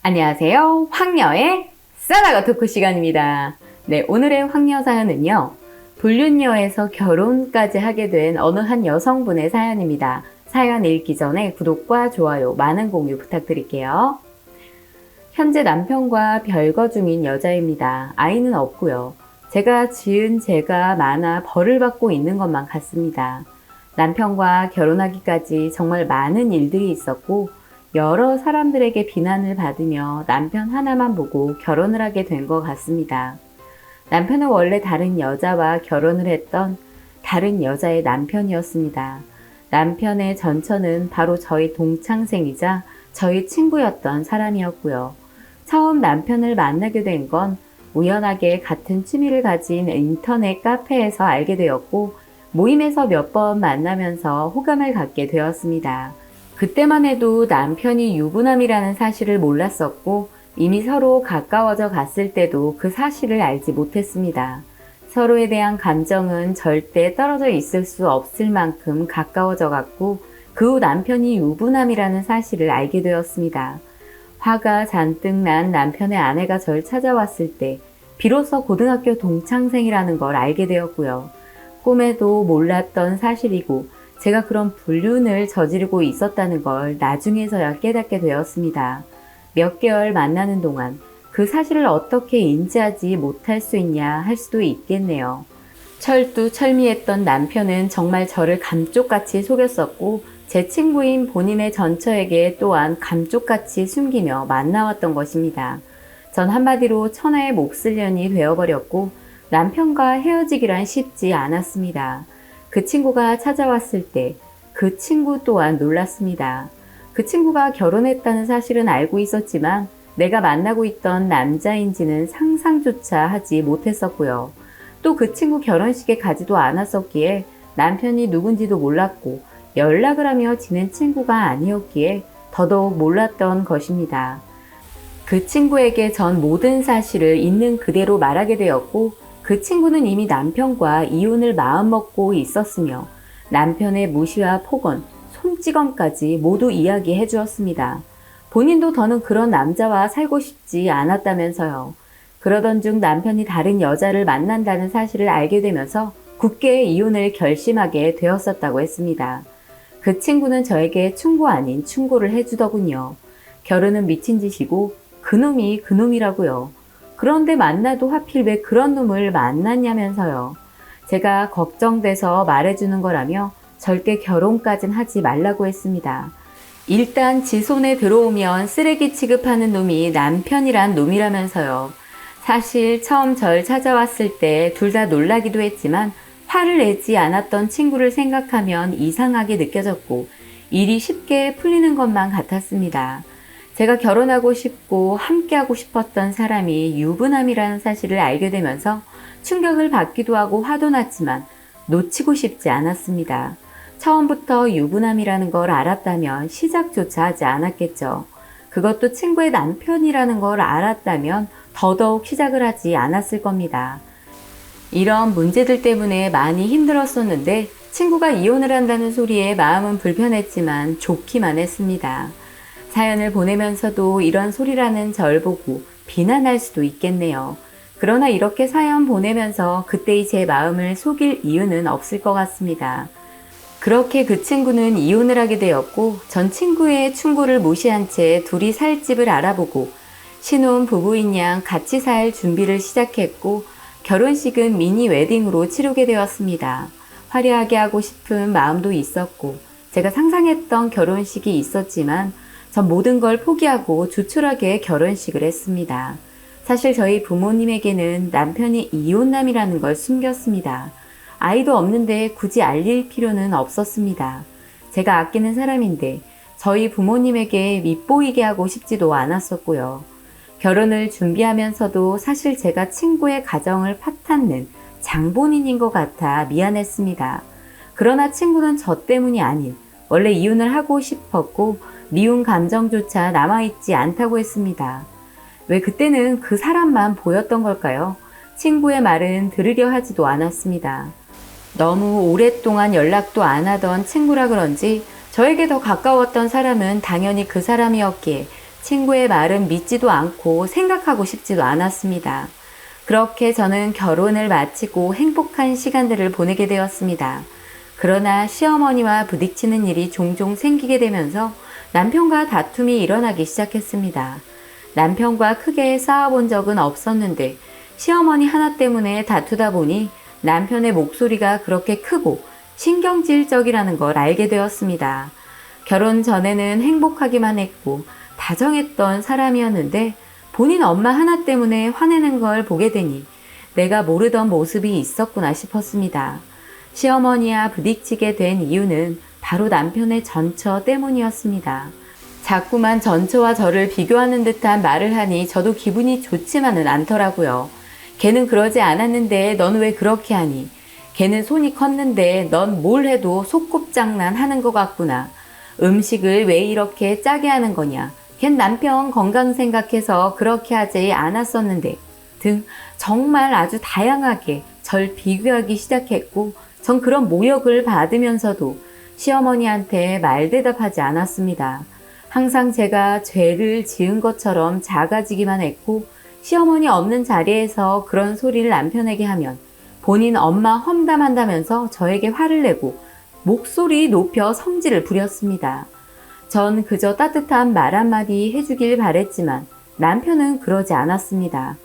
안녕하세요. 황녀의 싸다가 토크 시간입니다. 네, 오늘의 황녀 사연은요. 불륜녀에서 결혼까지 하게 된 어느 한 여성분의 사연입니다. 사연 읽기 전에 구독과 좋아요, 많은 공유 부탁드릴게요. 현재 남편과 별거 중인 여자입니다. 아이는 없고요. 제가 지은 죄가 많아 벌을 받고 있는 것만 같습니다. 남편과 결혼하기까지 정말 많은 일들이 있었고 여러 사람들에게 비난을 받으며 남편 하나만 보고 결혼을 하게 된 것 같습니다. 남편은 원래 다른 여자와 결혼을 했던 다른 여자의 남편이었습니다. 남편의 전처는 바로 저희 동창생이자 저희 친구였던 사람이었고요. 처음 남편을 만나게 된 건 우연하게 같은 취미를 가진 인터넷 카페에서 알게 되었고 모임에서 몇 번 만나면서 호감을 갖게 되었습니다. 그때만 해도 남편이 유부남이라는 사실을 몰랐었고 이미 서로 가까워져 갔을 때도 그 사실을 알지 못했습니다. 서로에 대한 감정은 절대 떨어져 있을 수 없을 만큼 가까워져 갔고 그 후 남편이 유부남이라는 사실을 알게 되었습니다. 화가 잔뜩 난 남편의 아내가 절 찾아왔을 때 비로소 고등학교 동창생이라는 걸 알게 되었고요. 꿈에도 몰랐던 사실이고 제가 그런 불륜을 저지르고 있었다는 걸 나중에서야 깨닫게 되었습니다. 몇 개월 만나는 동안 그 사실을 어떻게 인지하지 못할 수 있냐 할 수도 있겠네요. 철두철미했던 남편은 정말 저를 감쪽같이 속였었고 제 친구인 본인의 전처에게 또한 감쪽같이 숨기며 만나왔던 것입니다. 전 한마디로 천하의 몫을년이 되어버렸고 남편과 헤어지기란 쉽지 않았습니다. 그 친구가 찾아왔을 때 그 친구 또한 놀랐습니다. 그 친구가 결혼했다는 사실은 알고 있었지만 내가 만나고 있던 남자인지는 상상조차 하지 못했었고요. 또 그 친구 결혼식에 가지도 않았었기에 남편이 누군지도 몰랐고 연락을 하며 지낸 친구가 아니었기에 더더욱 몰랐던 것입니다. 그 친구에게 전 모든 사실을 있는 그대로 말하게 되었고 그 친구는 이미 남편과 이혼을 마음먹고 있었으며 남편의 무시와 폭언, 손찌검까지 모두 이야기해 주었습니다. 본인도 더는 그런 남자와 살고 싶지 않았다면서요. 그러던 중 남편이 다른 여자를 만난다는 사실을 알게 되면서 굳게 이혼을 결심하게 되었었다고 했습니다. 그 친구는 저에게 충고 아닌 충고를 해주더군요. 결혼은 미친 짓이고 그놈이 그놈이라고요. 그런데 만나도 하필 왜 그런 놈을 만났냐면서요. 제가 걱정돼서 말해주는 거라며 절대 결혼까진 하지 말라고 했습니다. 일단 지 손에 들어오면 쓰레기 취급하는 놈이 남편이란 놈이라면서요. 사실 처음 절 찾아왔을 때 둘 다 놀라기도 했지만 화를 내지 않았던 친구를 생각하면 이상하게 느껴졌고 일이 쉽게 풀리는 것만 같았습니다. 제가 결혼하고 싶고 함께하고 싶었던 사람이 유부남이라는 사실을 알게 되면서 충격을 받기도 하고 화도 났지만 놓치고 싶지 않았습니다. 처음부터 유부남이라는 걸 알았다면 시작조차 하지 않았겠죠. 그것도 친구의 남편이라는 걸 알았다면 더더욱 시작을 하지 않았을 겁니다. 이런 문제들 때문에 많이 힘들었었는데 친구가 이혼을 한다는 소리에 마음은 불편했지만 좋기만 했습니다. 사연을 보내면서도 이런 소리라는 절 보고 비난할 수도 있겠네요. 그러나 이렇게 사연 보내면서 그때의 제 마음을 속일 이유는 없을 것 같습니다. 그렇게 그 친구는 이혼을 하게 되었고 전 친구의 충고를 무시한 채 둘이 살 집을 알아보고 신혼 부부인 양 같이 살 준비를 시작했고 결혼식은 미니 웨딩으로 치르게 되었습니다. 화려하게 하고 싶은 마음도 있었고 제가 상상했던 결혼식이 있었지만 전 모든 걸 포기하고 조촐하게 결혼식을 했습니다. 사실 저희 부모님에게는 남편이 이혼남이라는 걸 숨겼습니다. 아이도 없는데 굳이 알릴 필요는 없었습니다. 제가 아끼는 사람인데 저희 부모님에게 밉보이게 하고 싶지도 않았었고요. 결혼을 준비하면서도 사실 제가 친구의 가정을 파탄낸 장본인인 것 같아 미안했습니다. 그러나 친구는 저 때문이 아닌 원래 이혼을 하고 싶었고 미운 감정조차 남아있지 않다고 했습니다. 왜 그때는 그 사람만 보였던 걸까요? 친구의 말은 들으려 하지도 않았습니다. 너무 오랫동안 연락도 안 하던 친구라 그런지 저에게 더 가까웠던 사람은 당연히 그 사람이었기에 친구의 말은 믿지도 않고 생각하고 싶지도 않았습니다. 그렇게 저는 결혼을 마치고 행복한 시간들을 보내게 되었습니다. 그러나 시어머니와 부딪히는 일이 종종 생기게 되면서 남편과 다툼이 일어나기 시작했습니다. 남편과 크게 싸워본 적은 없었는데 시어머니 하나 때문에 다투다 보니 남편의 목소리가 그렇게 크고 신경질적이라는 걸 알게 되었습니다. 결혼 전에는 행복하기만 했고 다정했던 사람이었는데 본인 엄마 하나 때문에 화내는 걸 보게 되니 내가 모르던 모습이 있었구나 싶었습니다. 시어머니와 부딪히게 된 이유는 바로 남편의 전처 때문이었습니다. 자꾸만 전처와 저를 비교하는 듯한 말을 하니 저도 기분이 좋지만은 않더라고요. 걔는 그러지 않았는데 넌 왜 그렇게 하니? 걔는 손이 컸는데 넌 뭘 해도 소꿉장난 하는 것 같구나. 음식을 왜 이렇게 짜게 하는 거냐? 걘 남편 건강 생각해서 그렇게 하지 않았었는데 등 정말 아주 다양하게 절 비교하기 시작했고 전 그런 모욕을 받으면서도 시어머니한테 말대답하지 않았습니다. 항상 제가 죄를 지은 것처럼 작아지기만 했고 시어머니 없는 자리에서 그런 소리를 남편에게 하면 본인 엄마 험담한다면서 저에게 화를 내고 목소리 높여 성질을 부렸습니다. 전 그저 따뜻한 말 한마디 해주길 바랬지만 남편은 그러지 않았습니다.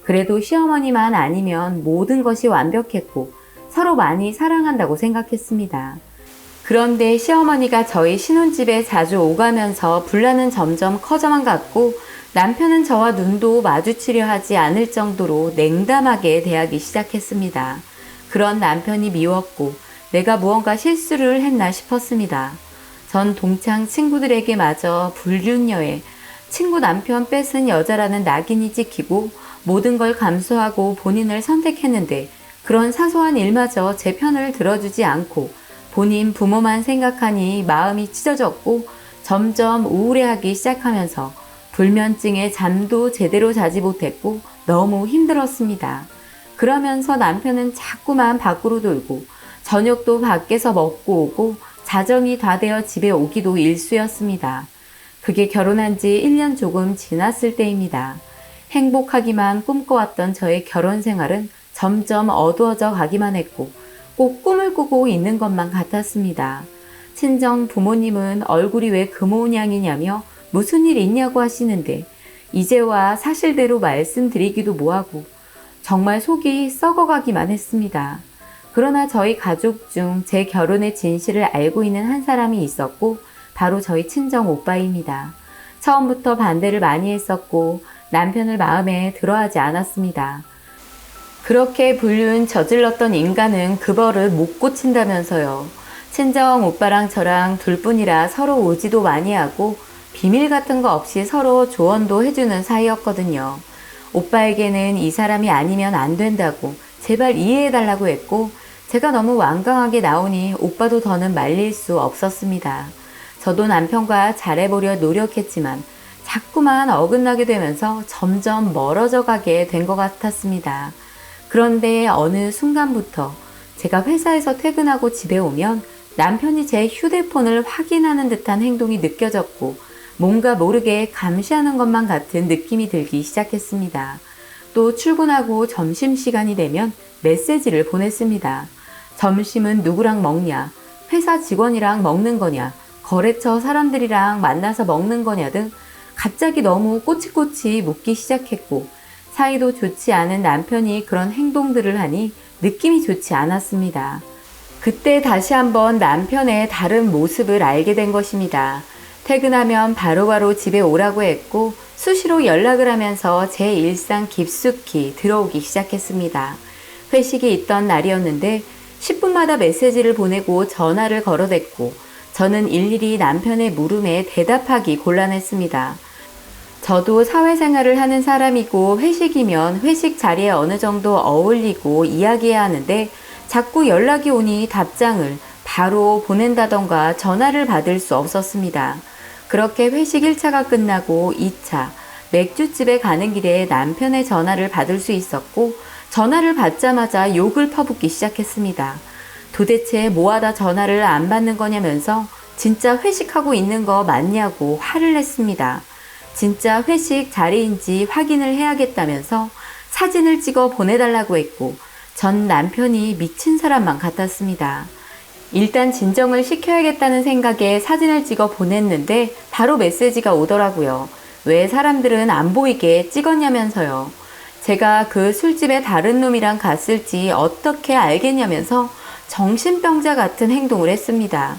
그래도 시어머니만 아니면 모든 것이 완벽했고 서로 많이 사랑한다고 생각했습니다. 그런데 시어머니가 저희 신혼집에 자주 오가면서 분란은 점점 커져만 갔고 남편은 저와 눈도 마주치려 하지 않을 정도로 냉담하게 대하기 시작했습니다. 그런 남편이 미웠고 내가 무언가 실수를 했나 싶었습니다. 전 동창 친구들에게 마저 불륜녀에 친구 남편 뺏은 여자라는 낙인이 찍히고 모든 걸 감수하고 본인을 선택했는데 그런 사소한 일마저 제 편을 들어주지 않고 본인 부모만 생각하니 마음이 찢어졌고 점점 우울해하기 시작하면서 불면증에 잠도 제대로 자지 못했고 너무 힘들었습니다. 그러면서 남편은 자꾸만 밖으로 돌고 저녁도 밖에서 먹고 오고 자정이 다 되어 집에 오기도 일쑤였습니다. 그게 결혼한 지 1년 조금 지났을 때입니다. 행복하기만 꿈꿔왔던 저의 결혼 생활은 점점 어두워져 가기만 했고 꼭 꿈을 꾸고 있는 것만 같았습니다. 친정 부모님은 얼굴이 왜 그 모양이냐며 무슨 일 있냐고 하시는데 이제와 사실대로 말씀드리기도 뭐하고 정말 속이 썩어가기만 했습니다. 그러나 저희 가족 중 제 결혼의 진실을 알고 있는 한 사람이 있었고 바로 저희 친정 오빠입니다. 처음부터 반대를 많이 했었고 남편을 마음에 들어하지 않았습니다. 그렇게 불륜 저질렀던 인간은 그 벌을 못 고친다면서요. 친정 오빠랑 저랑 둘뿐이라 서로 오지도 많이 하고 비밀 같은 거 없이 서로 조언도 해주는 사이였거든요. 오빠에게는 이 사람이 아니면 안 된다고 제발 이해해달라고 했고 제가 너무 완강하게 나오니 오빠도 더는 말릴 수 없었습니다. 저도 남편과 잘해보려 노력했지만 자꾸만 어긋나게 되면서 점점 멀어져 가게 된 것 같았습니다. 그런데 어느 순간부터 제가 회사에서 퇴근하고 집에 오면 남편이 제 휴대폰을 확인하는 듯한 행동이 느껴졌고 뭔가 모르게 감시하는 것만 같은 느낌이 들기 시작했습니다. 또 출근하고 점심시간이 되면 메시지를 보냈습니다. 점심은 누구랑 먹냐? 회사 직원이랑 먹는 거냐? 거래처 사람들이랑 만나서 먹는 거냐 등 갑자기 너무 꼬치꼬치 묻기 시작했고 사이도 좋지 않은 남편이 그런 행동들을 하니 느낌이 좋지 않았습니다. 그때 다시 한번 남편의 다른 모습을 알게 된 것입니다. 퇴근하면 바로바로 집에 오라고 했고 수시로 연락을 하면서 제 일상 깊숙이 들어오기 시작했습니다. 회식이 있던 날이었는데 10분마다 메시지를 보내고 전화를 걸어댔고 저는 일일이 남편의 물음에 대답하기 곤란했습니다. 저도 사회생활을 하는 사람이고 회식이면 회식 자리에 어느 정도 어울리고 이야기해야 하는데 자꾸 연락이 오니 답장을 바로 보낸다던가 전화를 받을 수 없었습니다. 그렇게 회식 1차가 끝나고 2차 맥주집에 가는 길에 남편의 전화를 받을 수 있었고 전화를 받자마자 욕을 퍼붓기 시작했습니다. 도대체 뭐하다 전화를 안 받는 거냐면서 진짜 회식하고 있는 거 맞냐고 화를 냈습니다. 진짜 회식 자리인지 확인을 해야겠다면서 사진을 찍어 보내달라고 했고 전 남편이 미친 사람만 같았습니다. 일단 진정을 시켜야겠다는 생각에 사진을 찍어 보냈는데 바로 메시지가 오더라고요. 왜 사람들은 안 보이게 찍었냐면서요. 제가 그 술집에 다른 놈이랑 갔을지 어떻게 알겠냐면서 정신병자 같은 행동을 했습니다.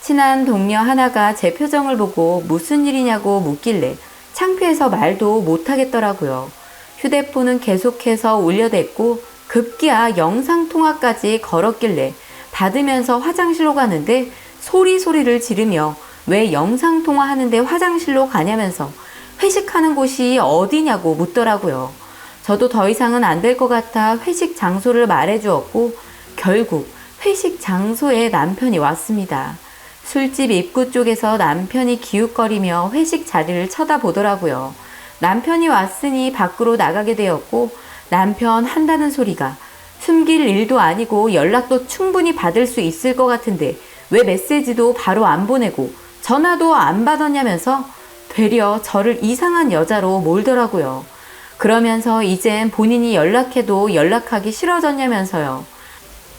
친한 동료 하나가 제 표정을 보고 무슨 일이냐고 묻길래 창피해서 말도 못하겠더라고요. 휴대폰은 계속해서 울려댔고 급기야 영상통화까지 걸었길래 받으면서 화장실로 가는데 소리를 지르며 왜 영상통화하는데 화장실로 가냐면서 회식하는 곳이 어디냐고 묻더라고요. 저도 더 이상은 안 될 것 같아 회식 장소를 말해주었고 결국 회식 장소에 남편이 왔습니다. 술집 입구 쪽에서 남편이 기웃거리며 회식 자리를 쳐다보더라고요. 남편이 왔으니 밖으로 나가게 되었고 남편 한다는 소리가 숨길 일도 아니고 연락도 충분히 받을 수 있을 것 같은데 왜 메시지도 바로 안 보내고 전화도 안 받았냐면서 되려 저를 이상한 여자로 몰더라고요. 그러면서 이젠 본인이 연락해도 연락하기 싫어졌냐면서요.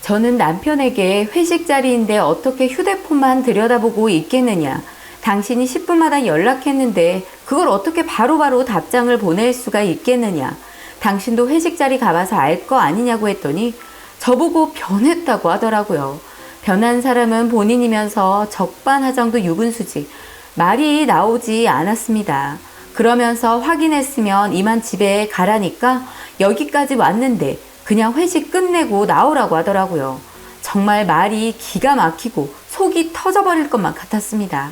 저는 남편에게 회식 자리인데 어떻게 휴대폰만 들여다보고 있겠느냐. 당신이 10분마다 연락했는데 그걸 어떻게 바로바로 답장을 보낼 수가 있겠느냐. 당신도 회식 자리 가봐서 알 거 아니냐고 했더니 저보고 변했다고 하더라고요. 변한 사람은 본인이면서 적반하장도 유분수지 말이 나오지 않았습니다. 그러면서 확인했으면 이만 집에 가라니까 여기까지 왔는데 그냥 회식 끝내고 나오라고 하더라고요. 정말 말이 기가 막히고 속이 터져버릴 것만 같았습니다.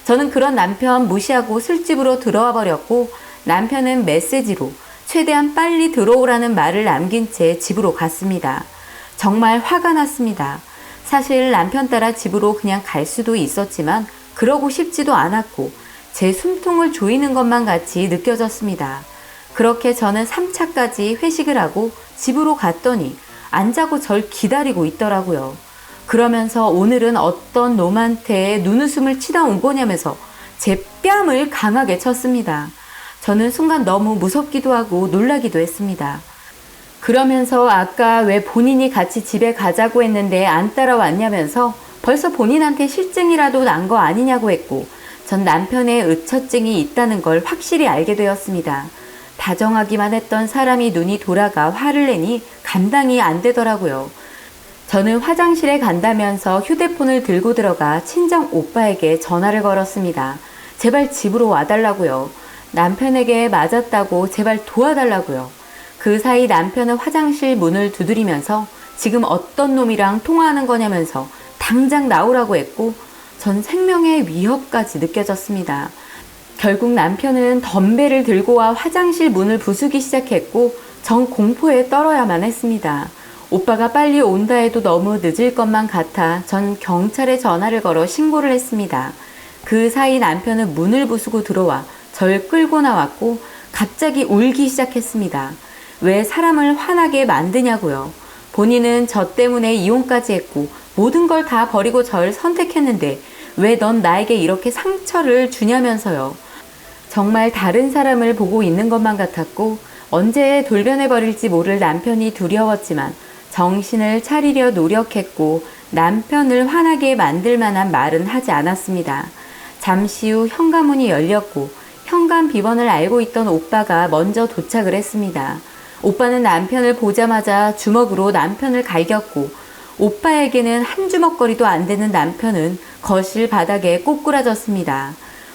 저는 그런 남편 무시하고 술집으로 들어와 버렸고 남편은 메시지로 최대한 빨리 들어오라는 말을 남긴 채 집으로 갔습니다. 정말 화가 났습니다. 사실 남편 따라 집으로 그냥 갈 수도 있었지만 그러고 싶지도 않았고 제 숨통을 조이는 것만 같이 느껴졌습니다. 그렇게 저는 3차까지 회식을 하고 집으로 갔더니 안 자고 절 기다리고 있더라고요. 그러면서 오늘은 어떤 놈한테 눈웃음을 치다 온 거냐면서 제 뺨을 강하게 쳤습니다. 저는 순간 너무 무섭기도 하고 놀라기도 했습니다. 그러면서 아까 왜 본인이 같이 집에 가자고 했는데 안 따라왔냐면서 벌써 본인한테 실증이라도 난 거 아니냐고 했고 전 남편의 의처증이 있다는 걸 확실히 알게 되었습니다. 다정하기만 했던 사람이 눈이 돌아가 화를 내니 감당이 안 되더라고요. 저는 화장실에 간다면서 휴대폰을 들고 들어가 친정 오빠에게 전화를 걸었습니다. 제발 집으로 와달라고요. 남편에게 맞았다고 제발 도와달라고요. 그 사이 남편은 화장실 문을 두드리면서 지금 어떤 놈이랑 통화하는 거냐면서 당장 나오라고 했고 전 생명의 위협까지 느껴졌습니다. 결국 남편은 덤벨을 들고 와 화장실 문을 부수기 시작했고 전 공포에 떨어야만 했습니다. 오빠가 빨리 온다 해도 너무 늦을 것만 같아 전 경찰에 전화를 걸어 신고를 했습니다. 그 사이 남편은 문을 부수고 들어와 절 끌고 나왔고 갑자기 울기 시작했습니다. 왜 사람을 화나게 만드냐고요. 본인은 저 때문에 이혼까지 했고 모든 걸 다 버리고 절 선택했는데 왜 넌 나에게 이렇게 상처를 주냐면서요. 정말 다른 사람을 보고 있는 것만 같았고 언제 돌변해버릴지 모를 남편이 두려웠지만 정신을 차리려 노력했고 남편을 화나게 만들 만한 말은 하지 않았습니다. 잠시 후 현관문이 열렸고 현관 비번을 알고 있던 오빠가 먼저 도착을 했습니다. 오빠는 남편을 보자마자 주먹으로 남편을 갈겼고 오빠에게는 한 주먹거리도 안 되는 남편은 거실 바닥에 꼬꾸라졌습니다.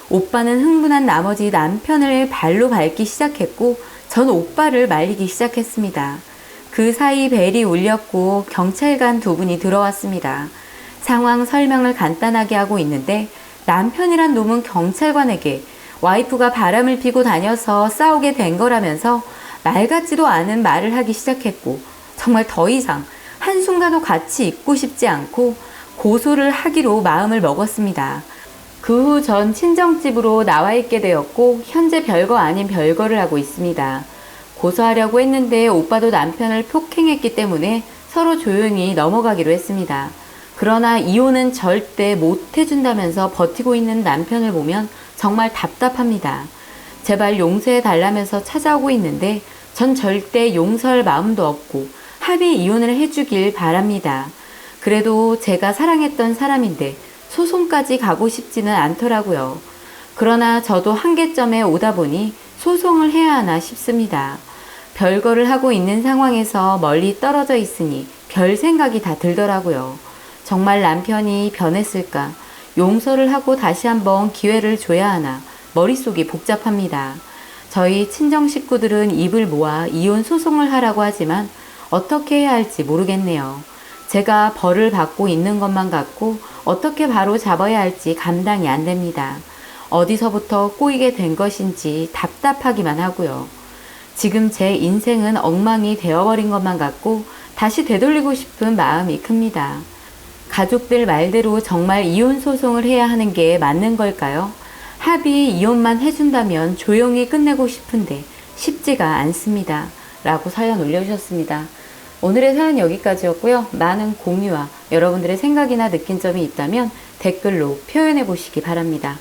오빠는 흥분한 나머지 남편을 발로 밟기 시작했고 전 오빠를 말리기 시작했습니다. 그 사이 벨이 울렸고 경찰관 두 분이 들어왔습니다. 상황 설명을 간단하게 하고 있는데 남편이란 놈은 경찰관에게 와이프가 바람을 피고 다녀서 싸우게 된 거라면서 말 같지도 않은 말을 하기 시작했고 정말 더 이상 한순간도 같이 있고 싶지 않고 고소를 하기로 마음을 먹었습니다. 그 후 전 친정집으로 나와 있게 되었고 현재 별거 아닌 별거를 하고 있습니다. 고소하려고 했는데 오빠도 남편을 폭행했기 때문에 서로 조용히 넘어가기로 했습니다. 그러나 이혼은 절대 못 해준다면서 버티고 있는 남편을 보면 정말 답답합니다. 제발 용서해 달라면서 찾아오고 있는데 전 절대 용서할 마음도 없고 합의 이혼을 해주길 바랍니다. 그래도 제가 사랑했던 사람인데 소송까지 가고 싶지는 않더라고요. 그러나 저도 한계점에 오다 보니 소송을 해야 하나 싶습니다. 별거를 하고 있는 상황에서 멀리 떨어져 있으니 별 생각이 다 들더라고요. 정말 남편이 변했을까? 용서를 하고 다시 한번 기회를 줘야 하나? 머릿속이 복잡합니다. 저희 친정 식구들은 입을 모아 이혼 소송을 하라고 하지만 어떻게 해야 할지 모르겠네요. 제가 벌을 받고 있는 것만 같고 어떻게 바로 잡아야 할지 감당이 안 됩니다. 어디서부터 꼬이게 된 것인지 답답하기만 하고요. 지금 제 인생은 엉망이 되어버린 것만 같고 다시 되돌리고 싶은 마음이 큽니다. 가족들 말대로 정말 이혼 소송을 해야 하는 게 맞는 걸까요? 합의 이혼만 해준다면 조용히 끝내고 싶은데 쉽지가 않습니다. 라고 사연 올려주셨습니다. 오늘의 사연 여기까지였고요. 많은 공유와 여러분들의 생각이나 느낀 점이 있다면 댓글로 표현해 보시기 바랍니다.